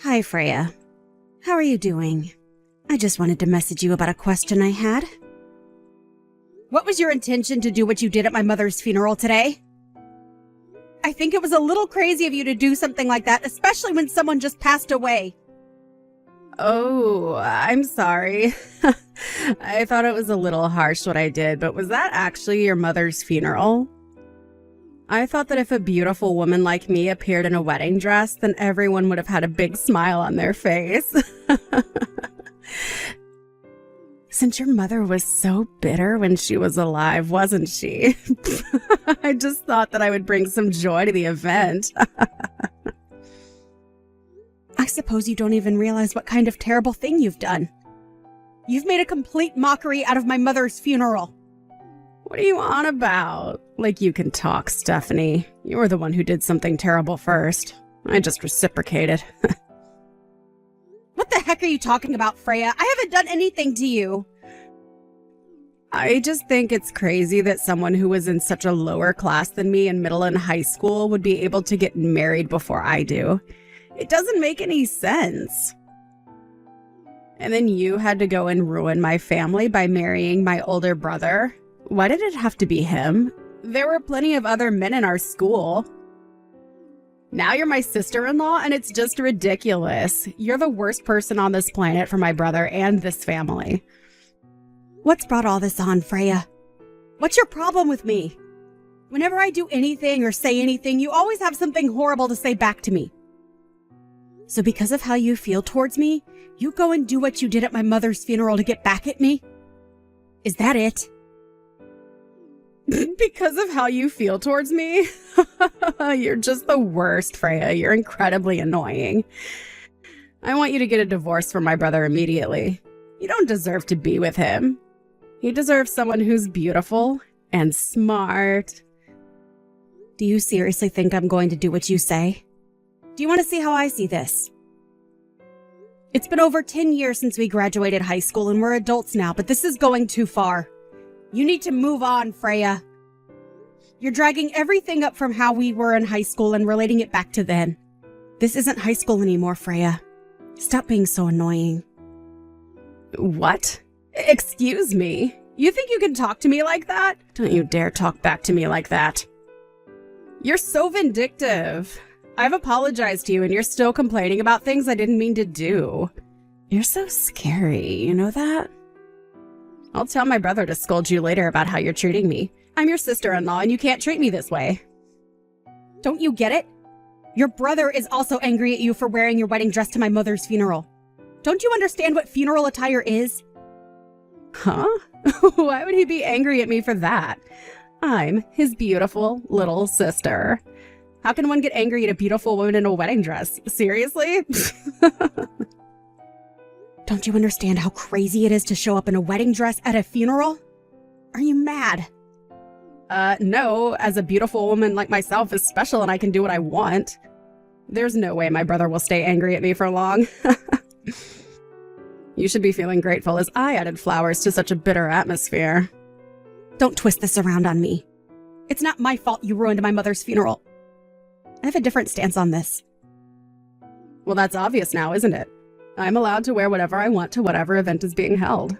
Hi, Freya. How are you doing? I just wanted to message you about a question I had. What was your intention to do what you did at my mother's funeral today? I think it was a little crazy of you to do something like that, especially when someone just passed away. Oh, I'm sorry. I thought it was a little harsh what I did, but was that actually your mother's funeral? I thought that if a beautiful woman like me appeared in a wedding dress, then everyone would have had a big smile on their face. Since your mother was so bitter when she was alive, wasn't she? I just thought that I would bring some joy to the event. I suppose you don't even realize what kind of terrible thing you've done. You've made a complete mockery out of my mother's funeral. What are you on about? Like you can talk, Stephanie. You were the one who did something terrible first. I just reciprocated. What the heck are you talking about, Freya? I haven't done anything to you. I just think it's crazy that someone who was in such a lower class than me in middle and high school would be able to get married before I do. It doesn't make any sense. And then you had to go and ruin my family by marrying my older brother. Why did it have to be him? There were plenty of other men in our school. Now you're my sister-in-law, and it's just ridiculous. You're the worst person on this planet for my brother and this family. What's brought all this on, Freya? What's your problem with me? Whenever I do anything or say anything, you always have something horrible to say back to me. So because of how you feel towards me, you go and do what you did at my mother's funeral to get back at me? Is that it? Because of how you feel towards me? You're just the worst, Freya. You're incredibly annoying. I want you to get a divorce from my brother immediately. You don't deserve to be with him. He deserves someone who's beautiful and smart. Do you seriously think I'm going to do what you say? Do you want to see how I see this? It's been over 10 years since we graduated high school and we're adults now, but this is going too far. You need to move on, Freya. You're dragging everything up from how we were in high school and relating it back to then. This isn't high school anymore, Freya. Stop being so annoying. What? Excuse me? You think you can talk to me like that? Don't you dare talk back to me like that. You're so vindictive. I've apologized to you and you're still complaining about things I didn't mean to do. You're so scary, you know that? I'll tell my brother to scold you later about how you're treating me. I'm your sister-in-law and you can't treat me this way. Don't you get it? Your brother is also angry at you for wearing your wedding dress to my mother's funeral. Don't you understand what funeral attire is? Huh? Why would he be angry at me for that? I'm his beautiful little sister. How can one get angry at a beautiful woman in a wedding dress? Seriously? Don't you understand how crazy it is to show up in a wedding dress at a funeral? Are you mad? No. As a beautiful woman like myself is special and I can do what I want. There's no way my brother will stay angry at me for long. You should be feeling grateful as I added flowers to such a bitter atmosphere. Don't twist this around on me. It's not my fault you ruined my mother's funeral. I have a different stance on this. Well, that's obvious now, isn't it? I'm allowed to wear whatever I want to whatever event is being held.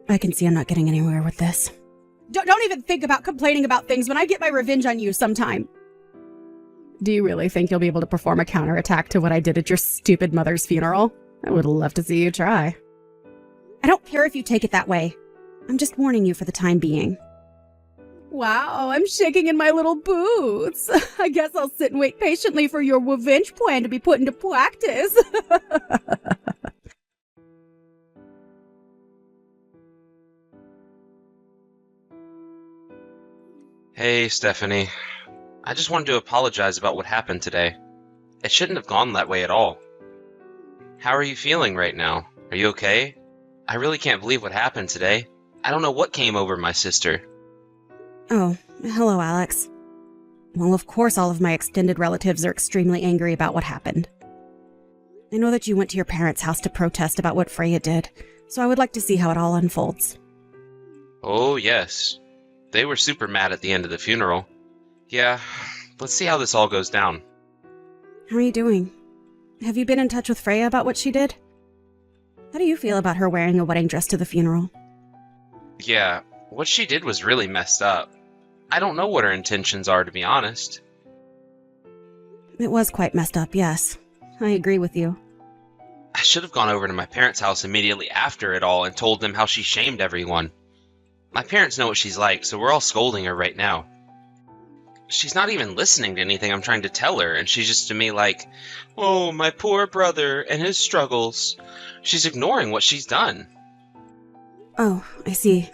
I can see I'm not getting anywhere with this. Don't even think about complaining about things when I get my revenge on you sometime. Do you really think you'll be able to perform a counterattack to what I did at your stupid mother's funeral? I would love to see you try. I don't care if you take it that way. I'm just warning you for the time being. Wow, I'm shaking in my little boots. I guess I'll sit and wait patiently for your revenge plan to be put into practice. Hey, Stephanie. I just wanted to apologize about what happened today. It shouldn't have gone that way at all. How are you feeling right now? Are you okay? I really can't believe what happened today. I don't know what came over my sister. Oh, hello, Alex. Well, of course all of my extended relatives are extremely angry about what happened. I know that you went to your parents' house to protest about what Freya did, so I would like to see how it all unfolds. Oh, yes. They were super mad at the end of the funeral. Yeah, let's see how this all goes down. How are you doing? Have you been in touch with Freya about what she did? How do you feel about her wearing a wedding dress to the funeral? Yeah, what she did was really messed up. I don't know what her intentions are, to be honest. It was quite messed up, yes. I agree with you. I should have gone over to my parents' house immediately after it all and told them how she shamed everyone. My parents know what she's like, so we're all scolding her right now. She's not even listening to anything I'm trying to tell her, and she's just to me like, oh, my poor brother and his struggles. She's ignoring what she's done. Oh, I see.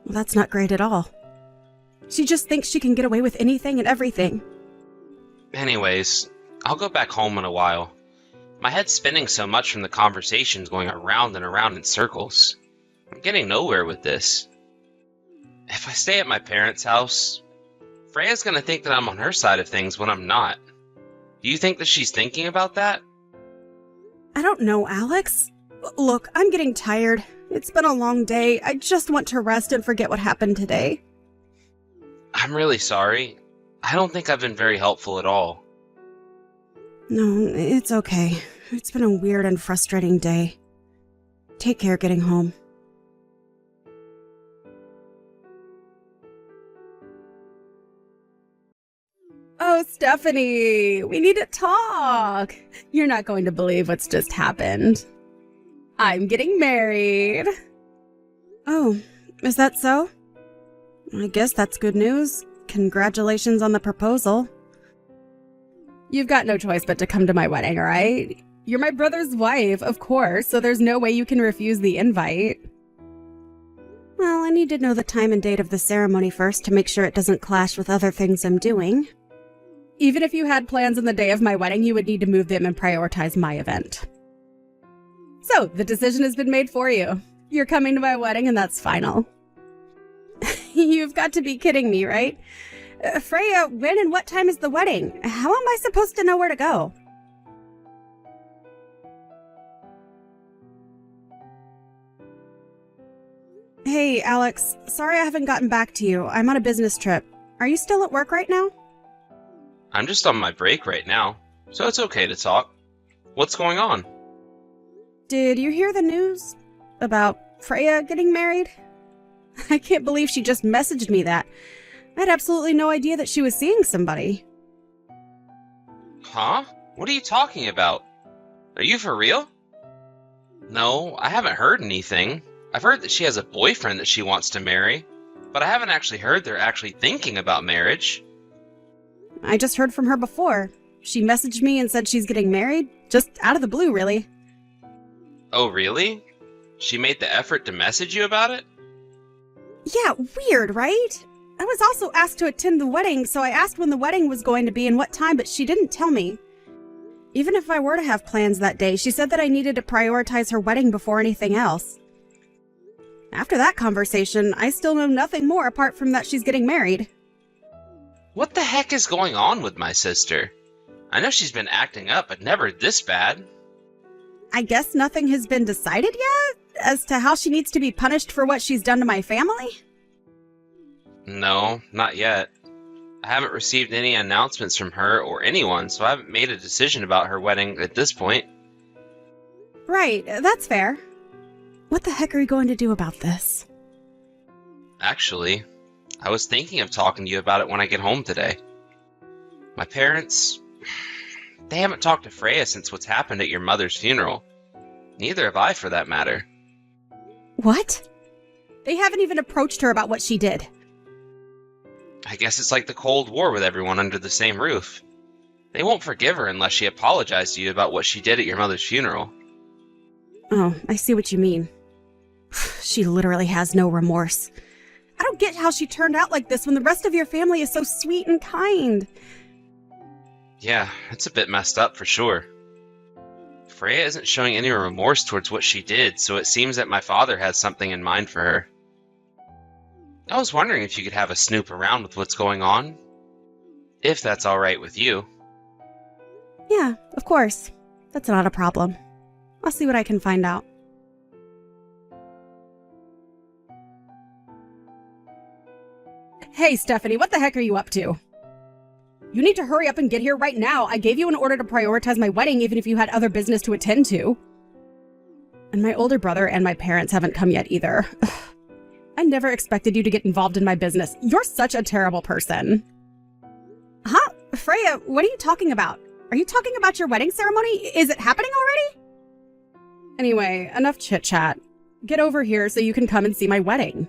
Well, that's not great at all. She just thinks she can get away with anything and everything. Anyways, I'll go back home in a while. My head's spinning so much from the conversations going around and around in circles. I'm getting nowhere with this. If I stay at my parents' house, Freya's gonna think that I'm on her side of things when I'm not. Do you think that she's thinking about that? I don't know, Alex. Look, I'm getting tired. It's been a long day. I just want to rest and forget what happened today. I'm really sorry. I don't think I've been very helpful at all. No, it's okay. It's been a weird and frustrating day. Take care getting home. Oh, Stephanie, we need to talk. You're not going to believe what's just happened. I'm getting married. Oh, is that so? I guess that's good news. Congratulations on the proposal. You've got no choice but to come to my wedding, all right? You're my brother's wife, of course, so there's no way you can refuse the invite. Well, I need to know the time and date of the ceremony first to make sure it doesn't clash with other things I'm doing. Even if you had plans on the day of my wedding, you would need to move them and prioritize my event. So, the decision has been made for you. You're coming to my wedding and that's final. You've got to be kidding me, right? Freya, when and what time is the wedding? How am I supposed to know where to go? Hey, Alex. Sorry I haven't gotten back to you. I'm on a business trip. Are you still at work right now? I'm just on my break right now, so it's okay to talk. What's going on? Did you hear the news about Freya getting married? I can't believe she just messaged me that. I had absolutely no idea that she was seeing somebody. Huh? What are you talking about? Are you for real? No, I haven't heard anything. I've heard that she has a boyfriend that she wants to marry, but I haven't actually heard they're actually thinking about marriage. I just heard from her before. She messaged me and said she's getting married, just out of the blue, really. Oh, really? She made the effort to message you about it? Yeah, weird, right? I was also asked to attend the wedding, so I asked when the wedding was going to be and what time, but she didn't tell me. Even if I were to have plans that day, she said that I needed to prioritize her wedding before anything else. After that conversation, I still know nothing more apart from that she's getting married. What the heck is going on with my sister? I know she's been acting up, but never this bad. I guess nothing has been decided yet as to how she needs to be punished for what she's done to my family? No, not yet. I haven't received any announcements from her or anyone, so I haven't made a decision about her wedding at this point. Right, that's fair. What the heck are we going to do about this? Actually, I was thinking of talking to you about it when I get home today. My parents, they haven't talked to Freya since what's happened at your mother's funeral. Neither have I, for that matter. What? They haven't even approached her about what she did. I guess it's like the Cold War with everyone under the same roof. They won't forgive her unless she apologized to you about what she did at your mother's funeral. Oh, I see what you mean. She literally has no remorse. I don't get how she turned out like this when the rest of your family is so sweet and kind. Yeah, it's a bit messed up for sure. Freya isn't showing any remorse towards what she did, so it seems that my father has something in mind for her. I was wondering if you could have a snoop around with what's going on. If that's alright with you. Yeah, of course. That's not a problem. I'll see what I can find out. Hey, Stephanie, what the heck are you up to? You need to hurry up and get here right now. I gave you an order to prioritize my wedding even if you had other business to attend to. And my older brother and my parents haven't come yet either. I never expected you to get involved in my business. You're such a terrible person. Huh? Freya, what are you talking about? Are you talking about your wedding ceremony? Is it happening already? Anyway, enough chit-chat. Get over here so you can come and see my wedding.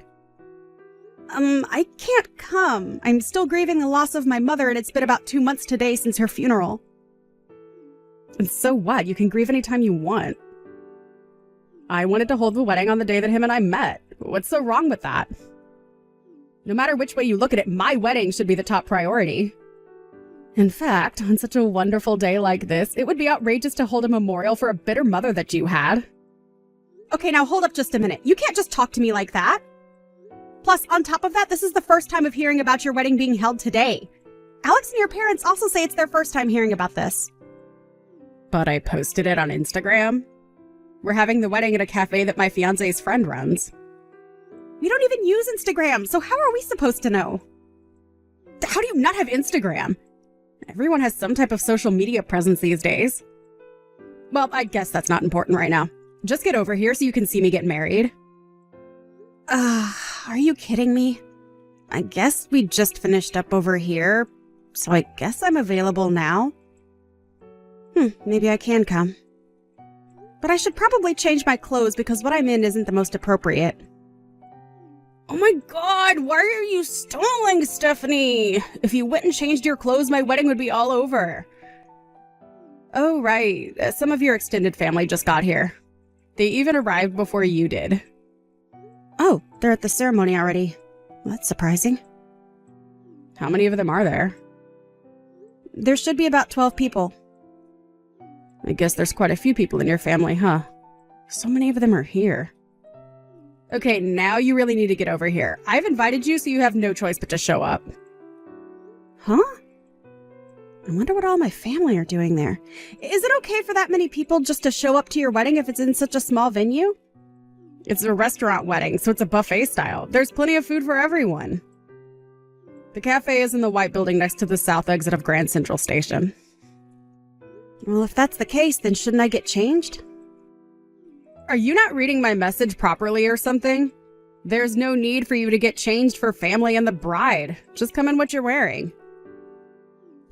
I can't come. I'm still grieving the loss of my mother, and it's been about 2 months today since her funeral. And so what? You can grieve anytime you want. I wanted to hold the wedding on the day that him and I met. What's so wrong with that? No matter which way you look at it, my wedding should be the top priority. In fact, on such a wonderful day like this, it would be outrageous to hold a memorial for a bitter mother that you had. Okay, now hold up just a minute. You can't just talk to me like that. Plus, on top of that, this is the first time of hearing about your wedding being held today. Alex and your parents also say it's their first time hearing about this. But I posted it on Instagram. We're having the wedding at a cafe that my fiancé's friend runs. We don't even use Instagram, so how are we supposed to know? How do you not have Instagram? Everyone has some type of social media presence these days. Well, I guess that's not important right now. Just get over here so you can see me get married. Are you kidding me? I guess we just finished up over here, so I guess I'm available now. Maybe I can come. But I should probably change my clothes because what I'm in isn't the most appropriate. Oh my god, why are you stalling, Stephanie? If you went and changed your clothes, my wedding would be all over. Oh, right. Some of your extended family just got here. They even arrived before you did. Oh, they're at the ceremony already. That's surprising. How many of them are there? There should be about 12 people. I guess there's quite a few people in your family, huh? So many of them are here. Okay, now you really need to get over here. I've invited you, so you have no choice but to show up. Huh? I wonder what all my family are doing there. Is it okay for that many people just to show up to your wedding if it's in such a small venue? It's a restaurant wedding, so it's a buffet style. There's plenty of food for everyone. The cafe is in the white building next to the south exit of Grand Central Station. Well, if that's the case, then shouldn't I get changed? Are you not reading my message properly or something? There's no need for you to get changed for family and the bride. Just come in what you're wearing.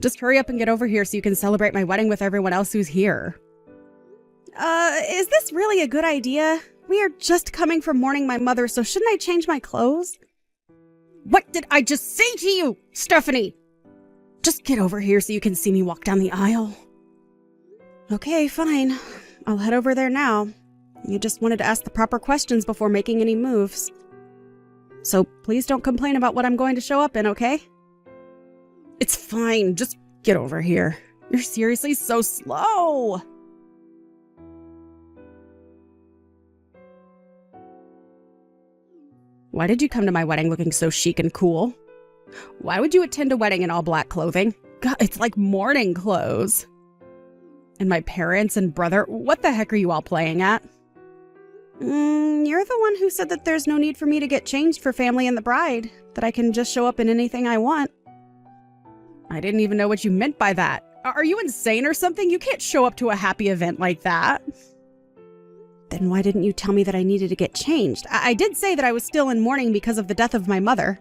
Just hurry up and get over here so you can celebrate my wedding with everyone else who's here. Is this really a good idea? We are just coming from mourning my mother, so shouldn't I change my clothes? What did I just say to you, Stephanie? Just get over here so you can see me walk down the aisle. Okay, fine. I'll head over there now. You just wanted to ask the proper questions before making any moves. So please don't complain about what I'm going to show up in, okay? It's fine. Just get over here. You're seriously so slow. Why did you come to my wedding looking so chic and cool? Why would you attend a wedding in all black clothing? God, it's like mourning clothes. And my parents and brother, what the heck are you all playing at? You're the one who said that there's no need for me to get changed for family and the bride, that I can just show up in anything I want. I didn't even know what you meant by that. Are you insane or something? You can't show up to a happy event like that. Then why didn't you tell me that I needed to get changed? I did say that I was still in mourning because of the death of my mother.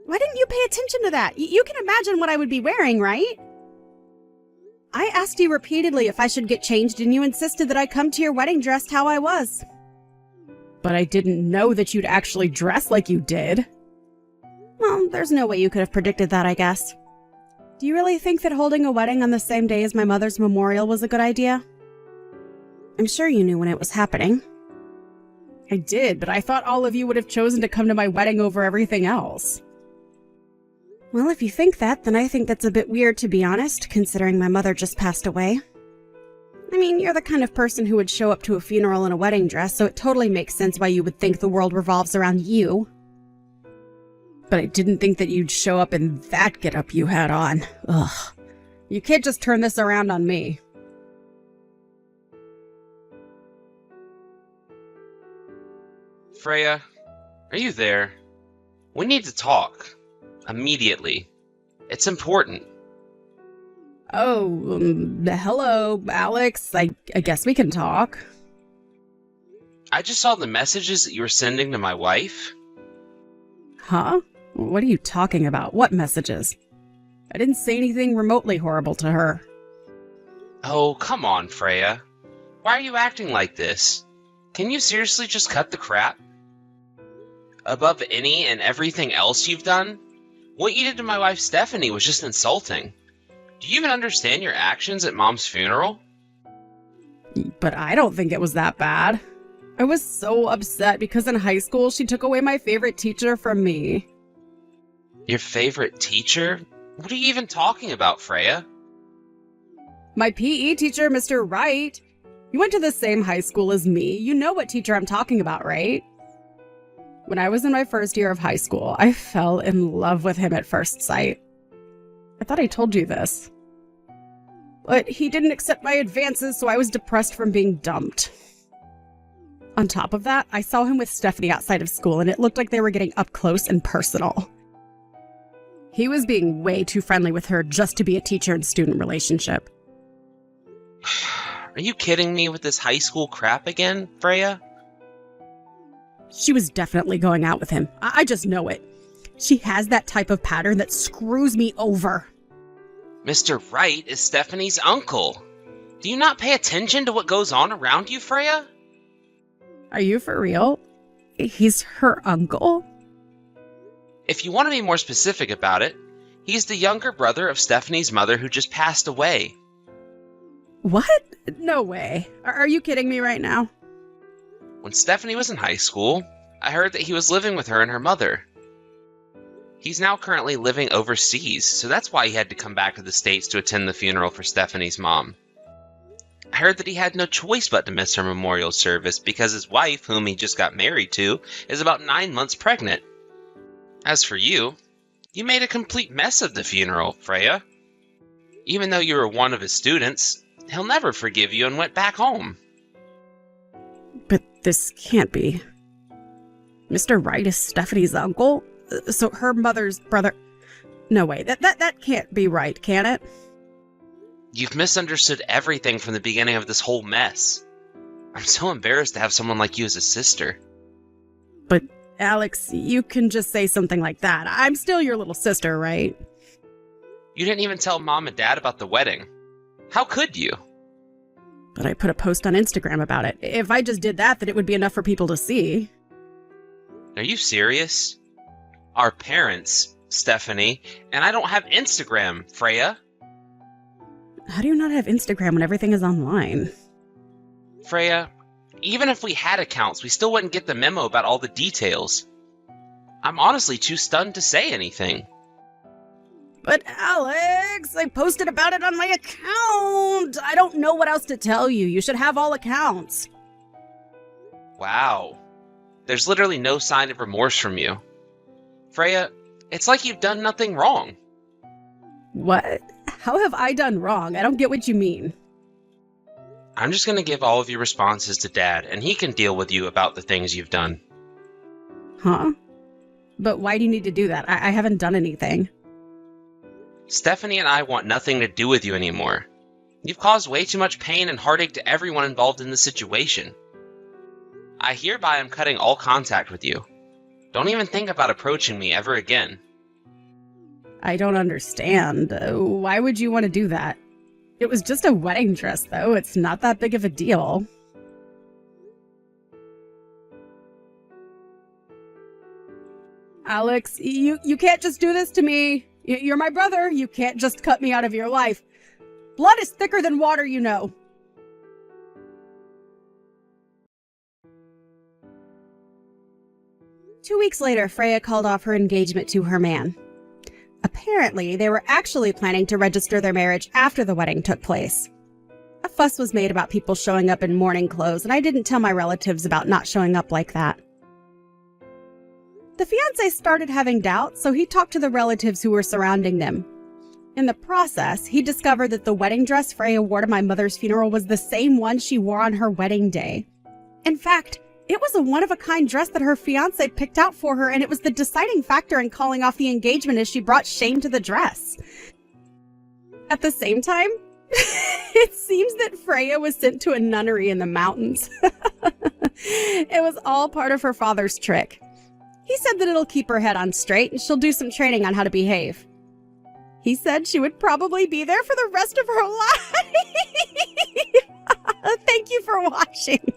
Why didn't you pay attention to that? You can imagine what I would be wearing, right? I asked you repeatedly if I should get changed, and you insisted that I come to your wedding dressed how I was. But I didn't know that you'd actually dress like you did. Well, there's no way you could have predicted that, I guess. Do you really think that holding a wedding on the same day as my mother's memorial was a good idea? I'm sure you knew when it was happening. I did, but I thought all of you would have chosen to come to my wedding over everything else. Well, if you think that, then I think that's a bit weird, to be honest, considering my mother just passed away. I mean, you're the kind of person who would show up to a funeral in a wedding dress, so it totally makes sense why you would think the world revolves around you. But I didn't think that you'd show up in that getup you had on. Ugh. You can't just turn this around on me. Freya, are you there? We need to talk. Immediately. It's important. Oh, hello, Alex. I guess we can talk. I just saw the messages that you were sending to my wife. Huh? What are you talking about? What messages? I didn't say anything remotely horrible to her. Oh, come on, Freya. Why are you acting like this? Can you seriously just cut the crap? Above any and everything else you've done, what you did to my wife Stephanie was just insulting. Do you even understand your actions at Mom's funeral? But I don't think it was that bad. I was so upset because in high school she took away my favorite teacher from me. Your favorite teacher? What are you even talking about, Freya? My PE teacher, Mr. Wright. You went to the same high school as me. You know what teacher I'm talking about, right? When I was in my first year of high school, I fell in love with him at first sight. I thought I told you this. But he didn't accept my advances, so I was depressed from being dumped. On top of that, I saw him with Stephanie outside of school, and it looked like they were getting up close and personal. He was being way too friendly with her just to be a teacher and student relationship. Are you kidding me with this high school crap again, Freya? She was definitely going out with him. I just know it. She has that type of pattern that screws me over. Mr. Wright is Stephanie's uncle. Do you not pay attention to what goes on around you, Freya? Are you for real? He's her uncle? If you want to be more specific about it, he's the younger brother of Stephanie's mother who just passed away. What? No way. Are you kidding me right now? When Stephanie was in high school, I heard that he was living with her and her mother. He's now currently living overseas, so that's why he had to come back to the States to attend the funeral for Stephanie's mom. I heard that he had no choice but to miss her memorial service because his wife, whom he just got married to, is about 9 months pregnant. As for you, you made a complete mess of the funeral, Freya. Even though you were one of his students, he'll never forgive you and went back home. But this can't be. Mr. Wright is Stephanie's uncle? So her mother's brother... No way, that can't be right, can it? You've misunderstood everything from the beginning of this whole mess. I'm so embarrassed to have someone like you as a sister. But, Alex, you can just say something like that. I'm still your little sister, right? You didn't even tell Mom and Dad about the wedding. How could you? But I put a post on Instagram about it. If I just did that, then it would be enough for people to see. Are you serious? Our parents, Stephanie, and I don't have Instagram, Freya. How do you not have Instagram when everything is online? Freya, even if we had accounts, we still wouldn't get the memo about all the details. I'm honestly too stunned to say anything. But Alex, I posted about it on my account. I don't know what else to tell you. You should have all accounts. Wow. There's literally no sign of remorse from you. Freya, it's like you've done nothing wrong. What? How have I done wrong? I don't get what you mean. I'm just going to give all of your responses to Dad, and he can deal with you about the things you've done. Huh? But why do you need to do that? I haven't done anything. Stephanie and I want nothing to do with you anymore. You've caused way too much pain and heartache to everyone involved in the situation. I hereby am cutting all contact with you. Don't even think about approaching me ever again. I don't understand. Why would you want to do that? It was just a wedding dress, though. It's not that big of a deal. Alex, you can't just do this to me. You're my brother. You can't just cut me out of your life. Blood is thicker than water, you know. Two weeks later, Freya called off her engagement to her man. Apparently, they were actually planning to register their marriage after the wedding took place. A fuss was made about people showing up in mourning clothes, and I didn't tell my relatives about not showing up like that. The fiancé started having doubts, so he talked to the relatives who were surrounding them. In the process, he discovered that the wedding dress Freya wore to my mother's funeral was the same one she wore on her wedding day. In fact, it was a one-of-a-kind dress that her fiancé picked out for her, and it was the deciding factor in calling off the engagement as she brought shame to the dress. At the same time, it seems that Freya was sent to a nunnery in the mountains. It was all part of her father's trick. He said that it'll keep her head on straight and she'll do some training on how to behave. He said she would probably be there for the rest of her life. Thank you for watching.